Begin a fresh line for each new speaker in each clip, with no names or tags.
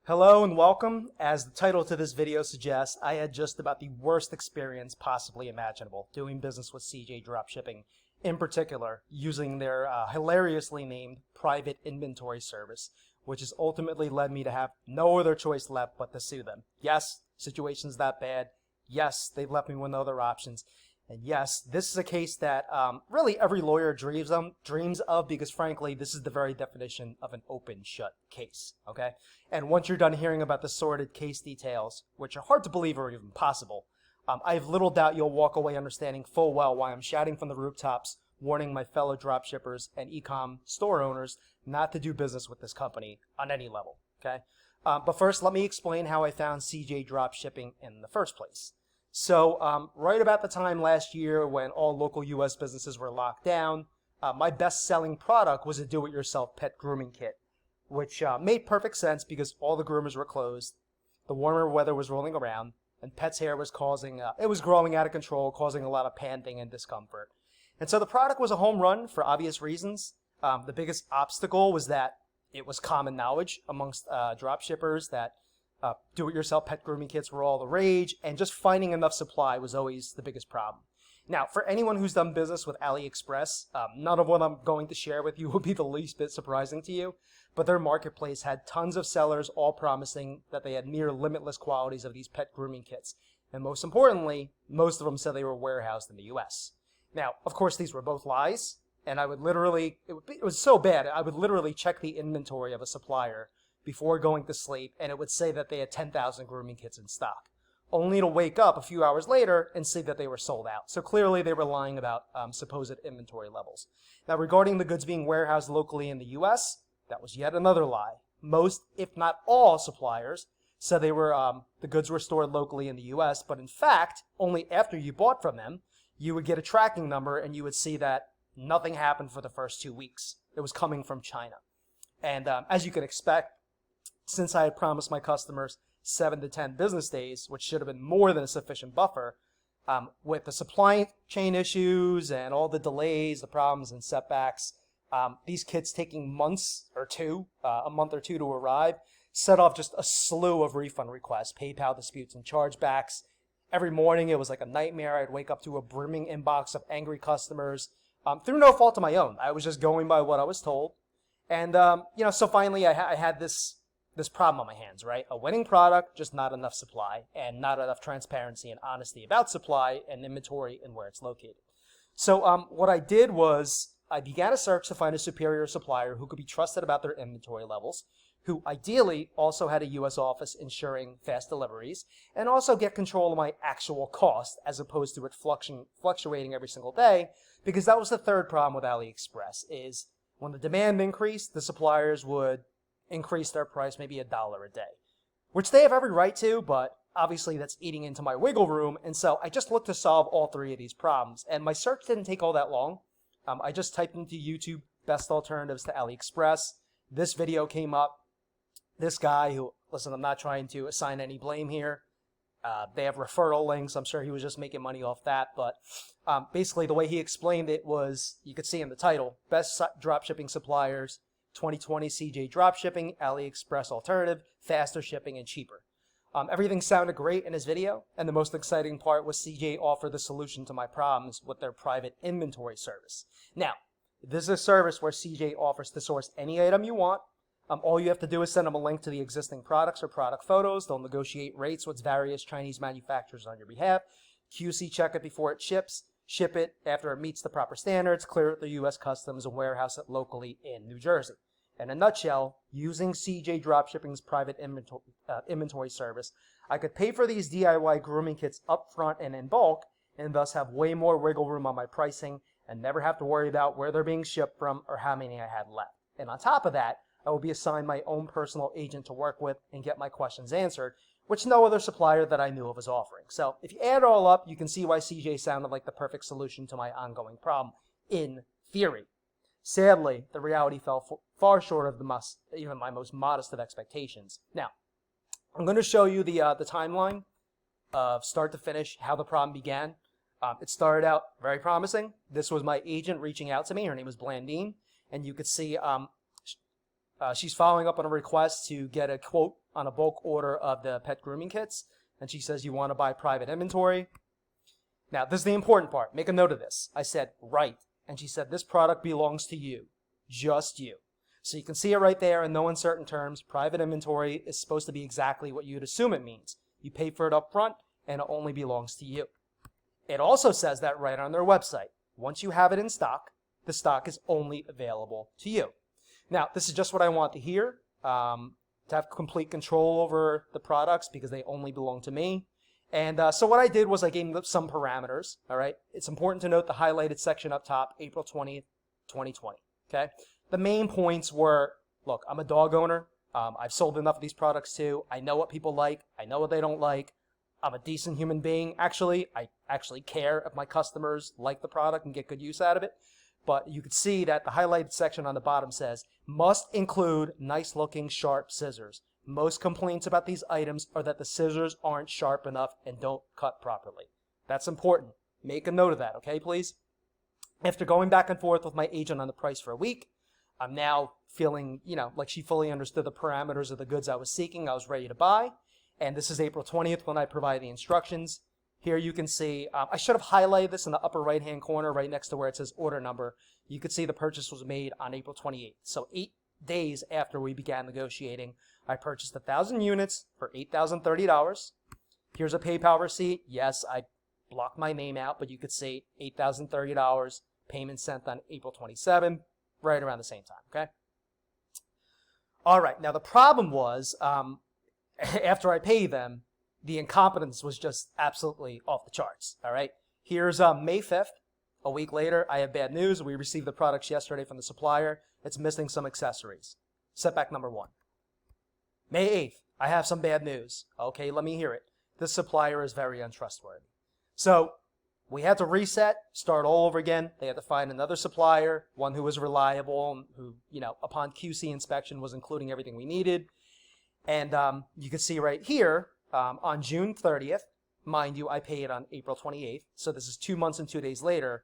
Hello and welcome. As the title to this video suggests, I had just about the worst experience possibly imaginable doing business with CJ Dropshipping, in particular using their hilariously named private inventory service, which has ultimately led me to have no other choice left but to sue them. Yes, situation's that bad. Yes, they've left me with no other options. And yes, this is a case that really every lawyer dreams of because frankly, this is the very definition of an open shut case, okay? And once you're done hearing about the sordid case details, which are hard to believe are even possible, I have little doubt you'll walk away understanding full well why I'm shouting from the rooftops, warning my fellow dropshippers and ecom store owners not to do business with this company on any level, okay? But first, let me explain how I found CJ Dropshipping in the first place. So right about the time last year when all local U.S. businesses were locked down, my best-selling product was a do-it-yourself pet grooming kit, which made perfect sense because all the groomers were closed, the warmer weather was rolling around, and pet's hair was it was growing out of control, causing a lot of panting and discomfort. And so the product was a home run for obvious reasons. The biggest obstacle was that it was common knowledge amongst dropshippers that do-it-yourself pet grooming kits were all the rage, and just finding enough supply was always the biggest problem. Now, for anyone who's done business with AliExpress, none of what I'm going to share with you will be the least bit surprising to you, but their marketplace had tons of sellers all promising that they had near limitless qualities of these pet grooming kits. And most importantly, most of them said they were warehoused in the US. Now, of course, these were both lies, and I would literally, it was so bad, I would literally check the inventory of a supplier before going to sleep, and it would say that they had 10,000 grooming kits in stock, only to wake up a few hours later and see that they were sold out. So clearly they were lying about supposed inventory levels. Now, regarding the goods being warehoused locally in the U.S., that was yet another lie. Most, if not all, suppliers said the goods were stored locally in the U.S., but in fact, only after you bought from them, you would get a tracking number and you would see that nothing happened for the first 2 weeks. It was coming from China. And as you could expect, since I had promised my customers 7 to 10 business days, which should have been more than a sufficient buffer, with the supply chain issues and all the delays, the problems and setbacks, these kits taking a month or two to arrive, set off just a slew of refund requests, PayPal disputes and chargebacks. Every morning it was like a nightmare. I'd wake up to a brimming inbox of angry customers through no fault of my own. I was just going by what I was told. And, so finally I had this problem on my hands, right? A winning product, just not enough supply, and not enough transparency and honesty about supply and inventory and where it's located. So what I did was I began a search to find a superior supplier who could be trusted about their inventory levels, who ideally also had a U.S. office ensuring fast deliveries, and also get control of my actual cost as opposed to it fluctuating every single day, because that was the third problem with AliExpress, is when the demand increased, the suppliers would increase their price maybe $1 a day, which they have every right to, but obviously that's eating into my wiggle room. And so I just looked to solve all three of these problems, and my search didn't take all that long. I just typed into YouTube best alternatives to AliExpress. This video came up. This guy who, listen, I'm not trying to assign any blame here. They have referral links. I'm sure he was just making money off that. But basically the way he explained it was, you could see in the title, best dropshipping suppliers, 2020 CJ Dropshipping, AliExpress alternative, faster shipping and cheaper. Everything sounded great in his video, and the most exciting part was CJ offered the solution to my problems with their private inventory service. Now, this is a service where CJ offers to source any item you want. All you have to do is send them a link to the existing products or product photos. They'll negotiate rates with various Chinese manufacturers on your behalf, QC check it before it ships, ship it after it meets the proper standards, clear it through U.S. Customs, and warehouse it locally in New Jersey. In a nutshell, using CJ Dropshipping's private inventory service, I could pay for these DIY grooming kits up front and in bulk, and thus have way more wiggle room on my pricing and never have to worry about where they're being shipped from or how many I had left. And on top of that, I will be assigned my own personal agent to work with and get my questions answered, which no other supplier that I knew of was offering. So if you add it all up, you can see why CJ sounded like the perfect solution to my ongoing problem, in theory. Sadly, the reality fell far short of even my most modest of expectations. Now, I'm going to show you the timeline of start to finish, how the problem began. It started out very promising. This was my agent reaching out to me. Her name was Blandine. And you could see She's following up on a request to get a quote on a bulk order of the pet grooming kits. And she says, you want to buy private inventory. Now, this is the important part. Make a note of this. I said, right. And she said, this product belongs to you. Just you. So you can see it right there in no uncertain terms. Private inventory is supposed to be exactly what you'd assume it means. You pay for it up front, and it only belongs to you. It also says that right on their website. Once you have it in stock, the stock is only available to you. Now, this is just what I want to hear, to have complete control over the products because they only belong to me. And so what I did was I gave them some parameters, all right? It's important to note the highlighted section up top, April 20th, 2020, okay? The main points were, look, I'm a dog owner. I've sold enough of these products too. I know what people like. I know what they don't like. I'm a decent human being. Actually, I actually care if my customers like the product and get good use out of it. But you can see that the highlighted section on the bottom says, must include nice-looking, sharp scissors. Most complaints about these items are that the scissors aren't sharp enough and don't cut properly. That's important. Make a note of that, okay, please? After going back and forth with my agent on the price for a week, I'm now feeling, like she fully understood the parameters of the goods I was seeking. I was ready to buy. And this is April 20th when I provide the instructions. Here you can see, I should have highlighted this in the upper right-hand corner right next to where it says order number. You can see the purchase was made on April 28th. So 8 days after we began negotiating, I purchased 1,000 units for $8,030. Here's a PayPal receipt. Yes, I blocked my name out, but you could see $8,030. Payment sent on April 27th, right around the same time, okay? All right, now the problem was, after I paid them, the incompetence was just absolutely off the charts, all right? Here's May 5th. A week later, I have bad news. We received the products yesterday from the supplier. It's missing some accessories. Setback number 1. May 8th, I have some bad news. Okay, let me hear it. This supplier is very untrustworthy. So we had to reset, start all over again. They had to find another supplier, one who was reliable, who, upon QC inspection was including everything we needed. And you can see right here, on June 30th, mind you, I paid on April 28th, so this is 2 months and 2 days later,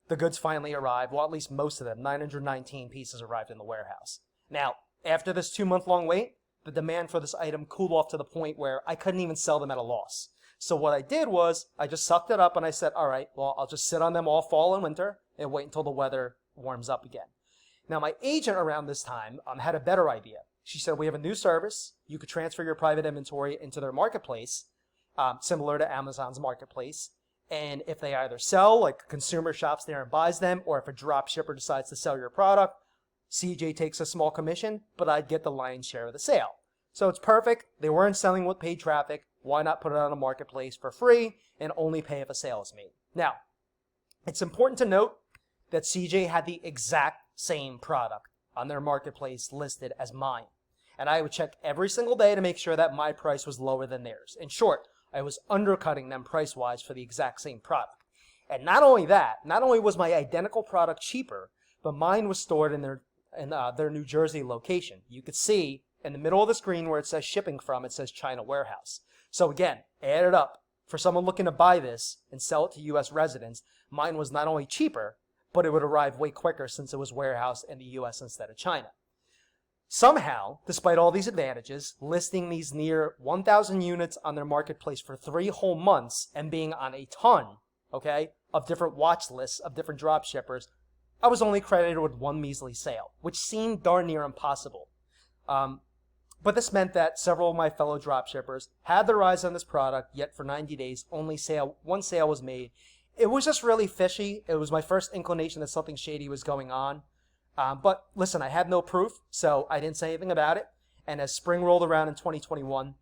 the goods finally arrived. Well, at least most of them, 919 pieces arrived in the warehouse. Now, after this 2-month-long wait, the demand for this item cooled off to the point where I couldn't even sell them at a loss. So what I did was, I just sucked it up and I said, all right, well, I'll just sit on them all fall and winter and wait until the weather warms up again. Now, my agent around this time had a better idea. She said, we have a new service. You could transfer your private inventory into their marketplace, similar to Amazon's marketplace. And if they either sell, like a consumer shops there and buys them, or if a drop shipper decides to sell your product, CJ takes a small commission, but I'd get the lion's share of the sale. So it's perfect. They weren't selling with paid traffic. Why not put it on a marketplace for free and only pay if a sale is made? Now, it's important to note that CJ had the exact same product on their marketplace listed as mine. And I would check every single day to make sure that my price was lower than theirs. In short, I was undercutting them price-wise for the exact same product. And not only that, not only was my identical product cheaper, but mine was stored in their New Jersey location. You could see in the middle of the screen where it says shipping from, it says China warehouse. So again, add it up. For someone looking to buy this and sell it to U.S. residents, mine was not only cheaper, but it would arrive way quicker since it was warehoused in the U.S. instead of China. Somehow, despite all these advantages, listing these near 1,000 units on their marketplace for 3 whole months and being on a ton, okay, of different watch lists of different drop shippers, I was only credited with 1 measly sale, which seemed darn near impossible. But this meant that several of my fellow drop shippers had their eyes on this product, yet for 90 days, only 1 sale was made. It was just really fishy. It was my first inclination that something shady was going on. But listen, I had no proof, so I didn't say anything about it. And as spring rolled around in 2021,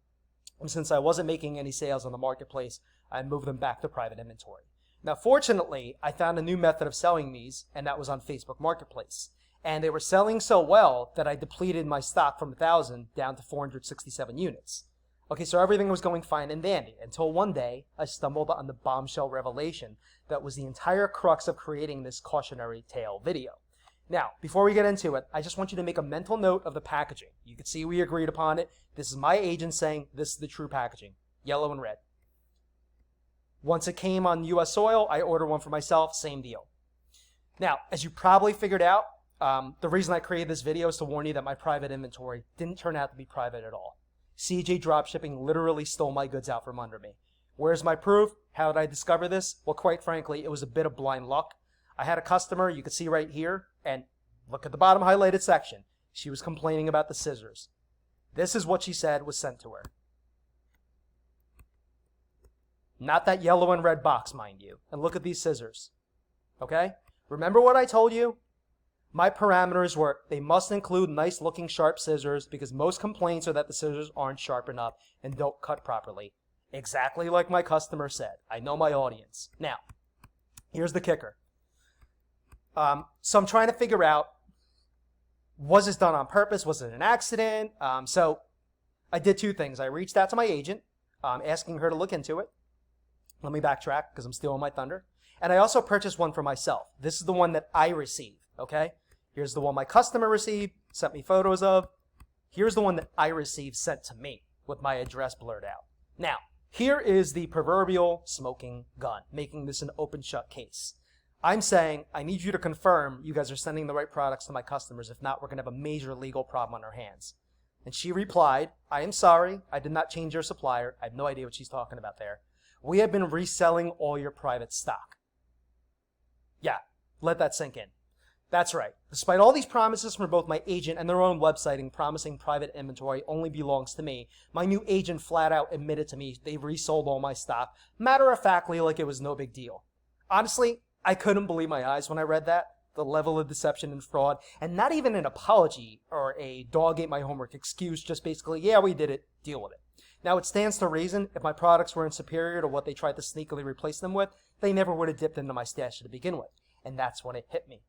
and since I wasn't making any sales on the marketplace, I moved them back to private inventory. Now, fortunately, I found a new method of selling these, and that was on Facebook Marketplace. And they were selling so well that I depleted my stock from 1,000 down to 467 units. Okay, so everything was going fine and dandy until one day I stumbled on the bombshell revelation that was the entire crux of creating this cautionary tale video. Now, before we get into it, I just want you to make a mental note of the packaging. You can see we agreed upon it. This is my agent saying this is the true packaging, yellow and red. Once it came on U.S. soil, I ordered one for myself, same deal. Now, as you probably figured out, The reason I created this video is to warn you that my private inventory didn't turn out to be private at all. CJ Dropshipping literally stole my goods out from under me. Where's my proof? How did I discover this? Well, quite frankly, it was a bit of blind luck. I had a customer, you can see right here, and look at the bottom highlighted section. She was complaining about the scissors. This is what she said was sent to her. Not that yellow and red box, mind you. And look at these scissors. Okay? Remember what I told you? My parameters were they must include nice looking sharp scissors because most complaints are that the scissors aren't sharp enough and don't cut properly. Exactly like my customer said. I know my audience. Now, here's the kicker. So I'm trying to figure out, was this done on purpose? Was it an accident? So I did two things. I reached out to my agent, asking her to look into it. Let me backtrack because I'm stealing my thunder. And I also purchased one for myself. This is the one that I received, okay? Here's the one my customer received, sent me photos of. Here's the one that I received sent to me with my address blurred out. Now, here is the proverbial smoking gun, making this an open shut case. I'm saying, I need you to confirm you guys are sending the right products to my customers. If not, we're going to have a major legal problem on our hands. And she replied, I am sorry. I did not change your supplier. I have no idea what she's talking about there. We have been reselling all your private stock. Yeah, let that sink in. That's right. Despite all these promises from both my agent and their own websiting promising private inventory only belongs to me, my new agent flat out admitted to me they resold all my stock, matter-of-factly like it was no big deal. Honestly, I couldn't believe my eyes when I read that, the level of deception and fraud, and not even an apology or a dog ate my homework excuse, just basically, yeah, we did it, deal with it. Now, it stands to reason if my products weren't superior to what they tried to sneakily replace them with, they never would have dipped into my stash to begin with. And that's when it hit me.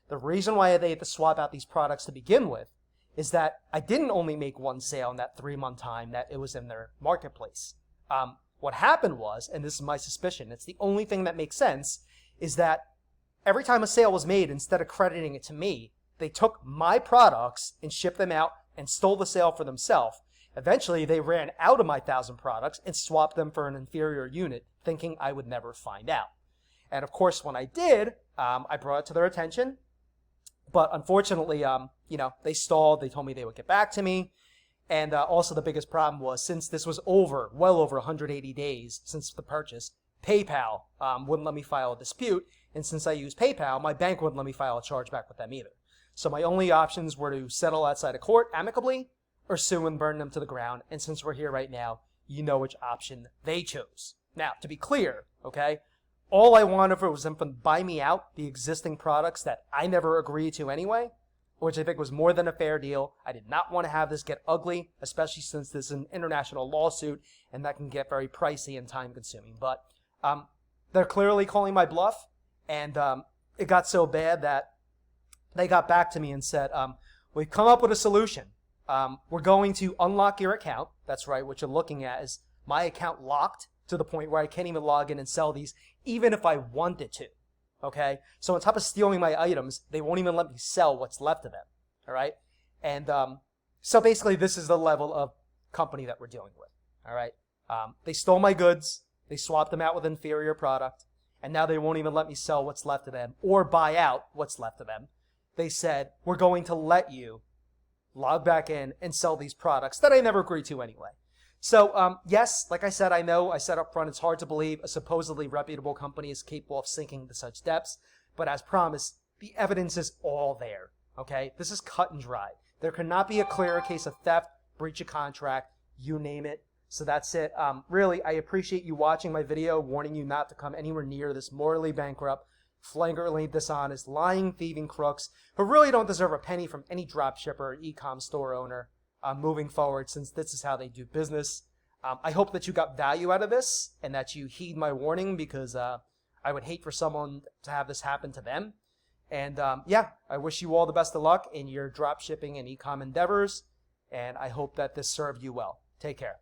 The reason why they had to swap out these products to begin with is that I didn't only make one sale in that 3-month time that it was in their marketplace. What happened was, and this is my suspicion, it's the only thing that makes sense, is that every time a sale was made, instead of crediting it to me, they took my products and shipped them out and stole the sale for themselves. Eventually, they ran out of my 1,000 products and swapped them for an inferior unit, thinking I would never find out. And of course, when I did, I brought it to their attention. But unfortunately, they stalled. They told me they would get back to me. And also the biggest problem was since this was well over 180 days since the purchase, PayPal wouldn't let me file a dispute. And since I use PayPal, my bank wouldn't let me file a chargeback with them either. So my only options were to settle outside of court amicably or sue and burn them to the ground. And since we're here right now, you know which option they chose. Now, to be clear, okay, all I wanted was them to buy me out the existing products that I never agreed to anyway, which I think was more than a fair deal. I did not want to have this get ugly, especially since this is an international lawsuit, and that can get very pricey and time-consuming. But they're clearly calling my bluff, and it got so bad that they got back to me and said, we've come up with a solution. We're going to unlock your account. That's right, what you're looking at is my account locked to the point where I can't even log in and sell these, even if I wanted to, okay? So on top of stealing my items, they won't even let me sell what's left of them, all right? And so basically, this is the level of company that we're dealing with, all right? They stole my goods, they swapped them out with inferior product, and now they won't even let me sell what's left of them or buy out what's left of them. They said, we're going to let you log back in and sell these products that I never agreed to anyway. So, yes, like I said, I know I said up front, it's hard to believe a supposedly reputable company is capable of sinking to such depths. But as promised, the evidence is all there, okay? This is cut and dry. There cannot be a clearer case of theft, breach of contract, you name it. So that's it. Really, I appreciate you watching my video, warning you not to come anywhere near this morally bankrupt, flagrantly dishonest, lying, thieving crooks who really don't deserve a penny from any dropshipper or ecom store owner. Moving forward, since this is how they do business. I hope that you got value out of this and that you heed my warning because I would hate for someone to have this happen to them. And yeah, I wish you all the best of luck in your drop shipping and ecom endeavors. And I hope that this served you well. Take care.